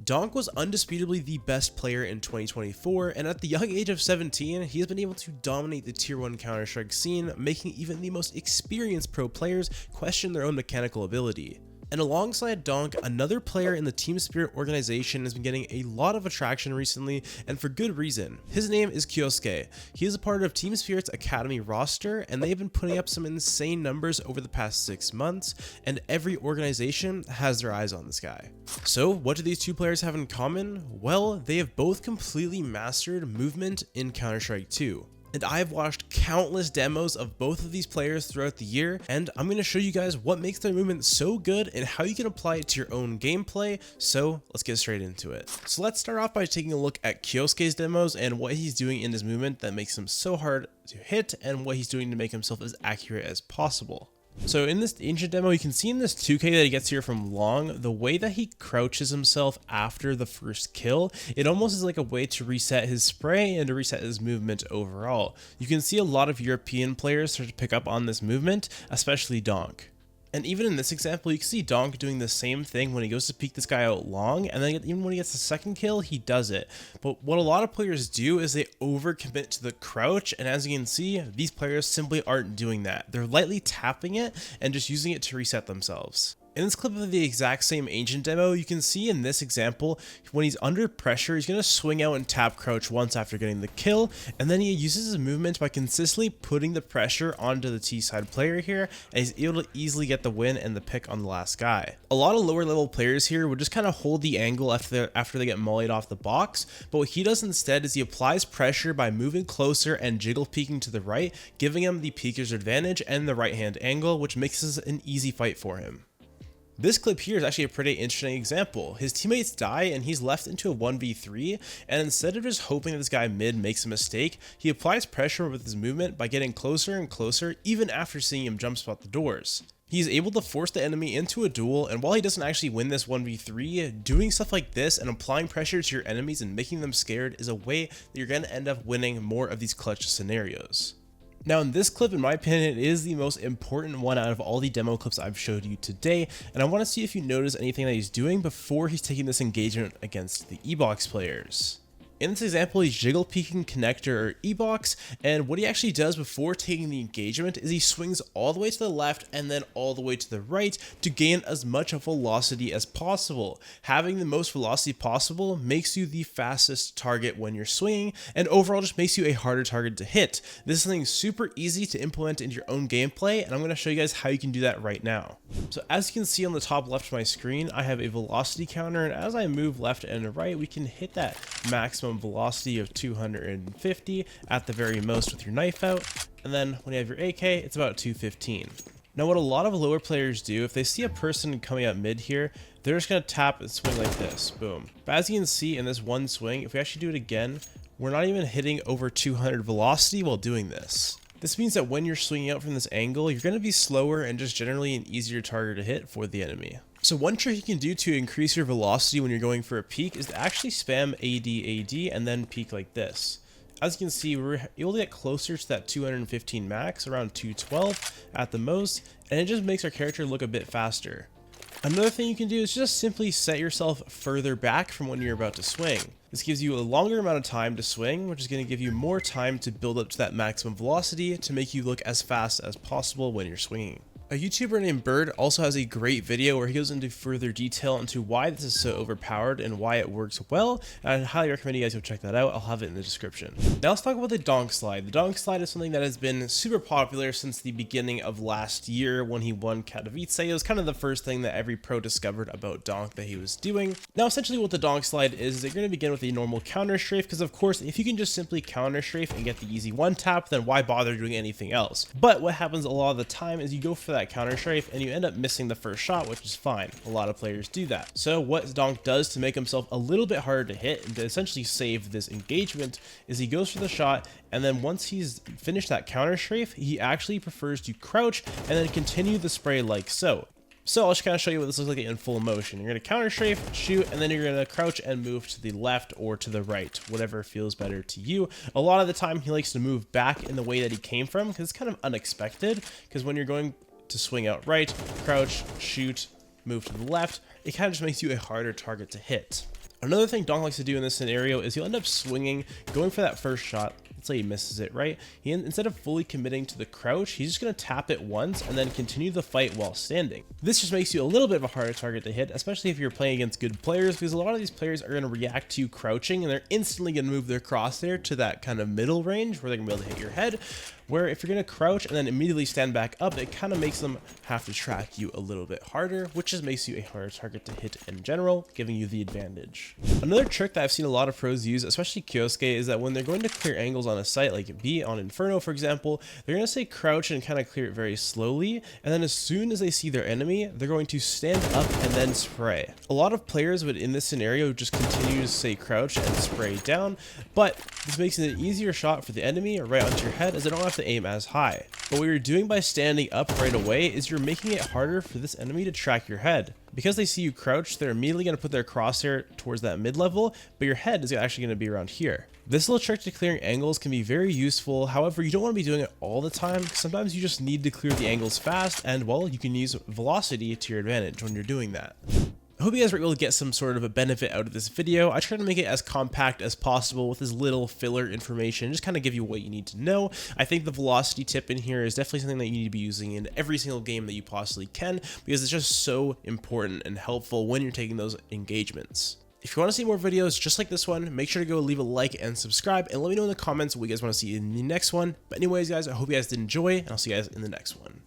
Donk was undisputably the best player in 2024, and at the young age of 17, he has been able to dominate the tier 1 Counter-Strike scene, making even the most experienced pro players question their own mechanical ability. And alongside Donk, another player in the Team Spirit organization has been getting a lot of attraction recently, and for good reason. His name is Kyousuke. He is a part of Team Spirit's Academy roster, and they've been putting up some insane numbers over the past 6 months, and every organization has their eyes on this guy. So what do these two players have in common? Well, they have both completely mastered movement in Counter-Strike 2. And I've watched countless demos of both of these players throughout the year, and I'm going to show you guys what makes their movement so good and how you can apply it to your own gameplay. So let's get straight into it. So let's start off by taking a look at Kyousuke's demos and what he's doing in his movement that makes him so hard to hit, and what he's doing to make himself as accurate as possible. So in this ancient demo, you can see in this 2K that he gets here from long, the way that he crouches himself after the first kill, it almost is like a way to reset his spray and to reset his movement overall. You can see a lot of European players start to pick up on this movement, especially Donk. And even in this example, you can see Donk doing the same thing when he goes to peek this guy out long, and then even when he gets the second kill, he does it. But what a lot of players do is they overcommit to the crouch, and as you can see, these players simply aren't doing that. They're lightly tapping it and just using it to reset themselves. In this clip of the exact same ancient demo, you can see in this example, when he's under pressure, he's going to swing out and tap crouch once after getting the kill, and then he uses his movement by consistently putting the pressure onto the T-side player here, and he's able to easily get the win and the pick on the last guy. A lot of lower level players here would just kind of hold the angle after they get mollied off the box, but what he does instead is he applies pressure by moving closer and jiggle peeking to the right, giving him the peeker's advantage and the right hand angle, which makes this an easy fight for him. This clip here is actually a pretty interesting example. His teammates die and he's left into a 1v3, and instead of just hoping that this guy mid makes a mistake, he applies pressure with his movement by getting closer and closer even after seeing him jump spot the doors. He's able to force the enemy into a duel, and while he doesn't actually win this 1v3, doing stuff like this and applying pressure to your enemies and making them scared is a way that you're going to end up winning more of these clutch scenarios. Now in this clip, in my opinion, it is the most important one out of all the demo clips I've showed you today, and I want to see if you notice anything that he's doing before he's taking this engagement against the E-Box players. In this example, he's jiggle peeking connector or E-Box, and what he actually does before taking the engagement is he swings all the way to the left and then all the way to the right to gain as much velocity as possible. Having the most velocity possible makes you the fastest target when you're swinging, and overall just makes you a harder target to hit. This is something super easy to implement into your own gameplay, and I'm going to show you guys how you can do that right now. So as you can see on the top left of my screen, I have a velocity counter, and as I move left and right, we can hit that maximum velocity of 250 at the very most with your knife out, and then when you have your AK, it's about 215. Now what a lot of lower players do, if they see a person coming up mid here, they're just going to tap and swing like this, boom. But as you can see in this one swing, if we actually do it again, we're not even hitting over 200 velocity while doing this. This means that when you're swinging out from this angle, you're going to be slower and just generally an easier target to hit for the enemy. So one trick you can do to increase your velocity when you're going for a peek is to actually spam AD and then peek like this. As you can see, we're able to get closer to that 215 max, around 212 at the most, and it just makes our character look a bit faster. Another thing you can do is just simply set yourself further back from when you're about to swing. This gives you a longer amount of time to swing, which is going to give you more time to build up to that maximum velocity to make you look as fast as possible when you're swinging. A YouTuber named Bird also has a great video where he goes into further detail into why this is so overpowered and why it works well, and I highly recommend you guys go check that out. I'll have it in the description. Now let's talk about the Donk slide. The Donk slide is something that has been super popular since the beginning of last year when he won Katowice. It was kind of the first thing that every pro discovered about Donk that he was doing. Now essentially what the Donk slide is you're going to begin with a normal counter strafe, because of course if you can just simply counter strafe and get the easy one tap, then why bother doing anything else? But what happens a lot of the time is you go for that counter strafe and you end up missing the first shot, which is fine. A lot of players do that. So what Donk does to make himself a little bit harder to hit and to essentially save this engagement is he goes for the shot, and then once he's finished that counter strafe, he actually prefers to crouch and then continue the spray like so. So I'll just kind of show you what this looks like in full motion. You're going to counter strafe, shoot, and then you're going to crouch and move to the left or to the right, whatever feels better to you. A lot of the time he likes to move back in the way that he came from, because it's kind of unexpected, because when you're going to swing out right, crouch, shoot, move to the left, it kind of just makes you a harder target to hit. Another thing Donk likes to do in this scenario is he'll end up swinging, going for that first shot. Let's say he misses it, right? Instead of fully committing to the crouch, he's just going to tap it once and then continue the fight while standing. This just makes you a little bit of a harder target to hit, especially if you're playing against good players, because a lot of these players are going to react to you crouching and they're instantly going to move their crosshair to that kind of middle range where they're going to be able to hit your head. Where if you're going to crouch and then immediately stand back up, it kind of makes them have to track you a little bit harder, which just makes you a harder target to hit in general, giving you the advantage. Another trick that I've seen a lot of pros use, especially Kyousuke, is that when they're going to clear angles on a site, like be on Inferno for example, they're going to say crouch and kind of clear it very slowly, and then as soon as they see their enemy, they're going to stand up and then spray. A lot of players would in this scenario just continue to say crouch and spray down, but this makes it an easier shot for the enemy right onto your head as they don't have to aim as high. But what you're doing by standing up right away is you're making it harder for this enemy to track your head. Because they see you crouch, they're immediately going to put their crosshair towards that mid-level, but your head is actually going to be around here. This little trick to clearing angles can be very useful, however you don't want to be doing it all the time, because sometimes you just need to clear the angles fast, and well, you can use velocity to your advantage when you're doing that. I hope you guys were able to get some sort of a benefit out of this video. I try to make it as compact as possible with as little filler information, just kind of give you what you need to know. I think the velocity tip in here is definitely something that you need to be using in every single game that you possibly can, because it's just so important and helpful when you're taking those engagements. If you want to see more videos just like this one, make sure to go leave a like and subscribe, and let me know in the comments what you guys want to see in the next one. But anyways, guys, I hope you guys did enjoy, and I'll see you guys in the next one.